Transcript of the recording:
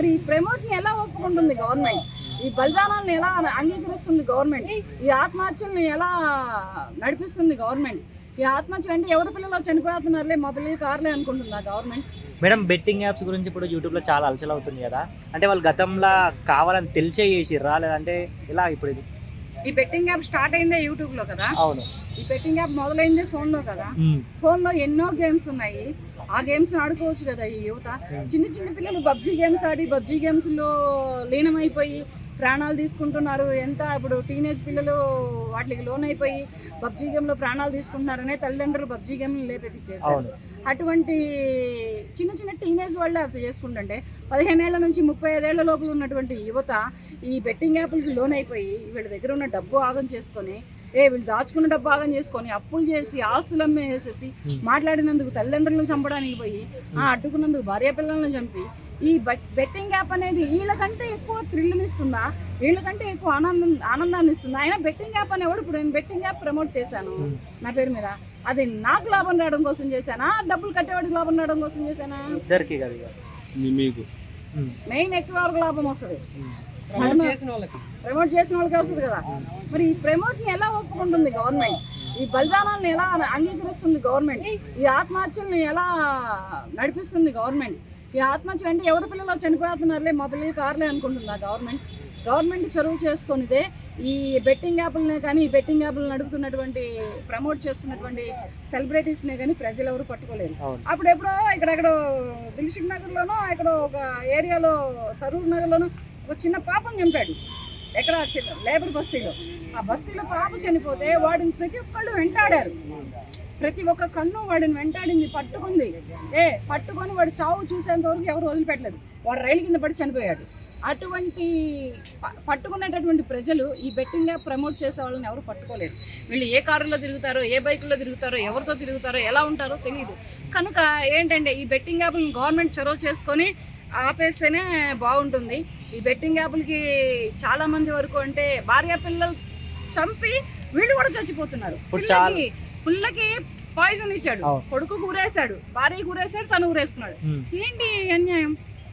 మరి ఈ ప్రమోట్ ని ఎలా ఒప్పుకుంటుంది గవర్నమెంట్? ఈ బలిదానాలను ఎలా అంగీకరిస్తుంది గవర్నమెంట్? ఈ ఆత్మహత్యలను ఎలా నడిపిస్తుంది గవర్నమెంట్? ఈ ఆత్మహత్యలు అంటే ఎవరి పిల్లలు చనిపోతున్నారులే, మా పిల్లలు కార్లే అనుకుంటుందా గవర్నమెంట్? మేడం, బెట్టింగ్ యాప్స్ గురించి ఇప్పుడు యూట్యూబ్లో చాలా అలచల్ అవుతుంది కదా. అంటే వాళ్ళు గతంలో కావాలని తెలిసే చేసిర్రా లేదంటే ఇలా ఇప్పుడు ఇది? ఈ బెట్టింగ్ యాప్ స్టార్ట్ అయిందే యూట్యూబ్ లో కదా. అవును. ఈ బెట్టింగ్ యాప్ మొదలైందే ఫోన్ లో కదా. ఫోన్ లో ఎన్నో గేమ్స్ ఉన్నాయి, ఆ గేమ్స్ ఆడుకోవచ్చు కదా ఈ యువత. చిన్న చిన్న పిల్లలు పబ్జీ గేమ్స్ ఆడి పబ్జీ గేమ్స్ లో లీనమైపోయి ప్రాణాలు తీసుకుంటున్నారు. ఎంత ఇప్పుడు టీనేజ్ పిల్లలు వాటికి లోన్ అయిపోయి పబ్జీ గేమ్ లో ప్రాణాలు తీసుకుంటున్నారనే తల్లిదండ్రులు పబ్జీ గేమ్ లేపెట్టించేసారు. అటువంటి చిన్న చిన్న టీనేజ్ వాళ్ళే అర్థం చేసుకుంటుంటే 15 ఏళ్ల నుంచి 35 ఏళ్ల లోపల ఉన్నటువంటి యువత ఈ బెట్టింగ్ యాప్లకి లోన్ అయిపోయి వీళ్ళ దగ్గర ఉన్న డబ్బు ఆగం చేసుకొని, వీళ్ళు దాచుకున్న డబ్బు ఆగం చేసుకొని అప్పులు చేసి ఆస్తులు అమ్మేసేసి మాట్లాడినందుకు తల్లిదండ్రులను చంపడానికి పోయి అడ్డుకున్నందుకు భార్య పిల్లలను చంపి ఈ బెట్టింగ్ యాప్ అనేది వీళ్ళకంటే ఎక్కువ థ్రిల్నిస్తుందా, వీళ్ళకంటే ఎక్కువ ఆనందాన్ని ఇస్తుందా? అయినా బెట్టింగ్ యాప్ అనేవాడు ఇప్పుడు నేను బెట్టింగ్ యాప్ ప్రమోట్ చేశాను నా పేరు మీద, అది నాకు లాభం రావడం కోసం చేశానా, డబ్బులు కట్టేవాడికి లాభం రావడం కోసం చేశానా? ఇద్దరికి కదా. మీకు మెయిన్ ఎక్కువ వరకు లాభం వస్తుంది, ప్రమోట్ చేసిన వాళ్ళకి వస్తుంది కదా. మరి ఈ ప్రమోట్ ని ఎలా ఒప్పుకుంటుంది గవర్నమెంట్? ఈ బలిదానాలను ఎలా అంగీకరిస్తుంది గవర్నమెంట్? ఈ ఆత్మహత్యలను ఎలా నడిపిస్తుంది గవర్నమెంట్? ఈ ఆత్మహత్యలు అంటే ఎవరి పిల్లలు చనిపోతున్నారులే, మా పిల్లలు కార్లే అనుకుంటుందా గవర్నమెంట్? గవర్నమెంట్ చొరవ చేసుకునిదే ఈ బెట్టింగ్ యాప్లనే కానీ, ఈ బెట్టింగ్ యాప్లు నడుపుతున్నటువంటి ప్రమోట్ చేస్తున్నటువంటి సెలబ్రిటీస్నే కానీ ప్రజలు ఎవరు పట్టుకోలేరు. అప్పుడు ఎప్పుడో ఇక్కడెక్కడో దిల్సుఖ్ నగర్లోనో ఎక్కడో ఒక ఏరియాలో సరూర్ నగర్లోనో ఒక చిన్న పాపను చంపాడు, ఎక్కడ లేబర్ బస్తీలో. ఆ బస్తీలో పాప చనిపోతే వాడిని ప్రతి ఒక్కళ్ళు వెంటాడారు, ప్రతి ఒక్క కన్ను వాడిని వెంటాడింది, పట్టుకుంది. పట్టుకొని వాడు చావు చూసేంత వరకు ఎవరు వదిలిపెట్టలేదు, వాడు రైలు కింద పడి చనిపోయాడు. అటువంటి పట్టుకునేటటువంటి ప్రజలు ఈ బెట్టింగ్ యాప్ ప్రమోట్ చేసే వాళ్ళని ఎవరు పట్టుకోలేరు. వీళ్ళు ఏ కారులో తిరుగుతారో, ఏ బైకుల్లో తిరుగుతారో, ఎవరితో తిరుగుతారో, ఎలా ఉంటారో తెలియదు. కనుక ఏంటంటే ఈ బెట్టింగ్ యాప్లను గవర్నమెంట్ చొరవ చేసుకొని ఆపేస్తేనే బాగుంటుంది. ఈ బెట్టింగ్ యాప్లకి చాలామంది వరకు అంటే భార్య పిల్లలు చంపి వీళ్ళు కూడా చచ్చిపోతున్నారు. పిల్లకి పాయిజన్ ఇచ్చాడు, కొడుకు ఊరేసాడు, భార్య ఊరేసాడు, తను ఊరేస్తున్నాడు. ఏంటి అన్యాయం?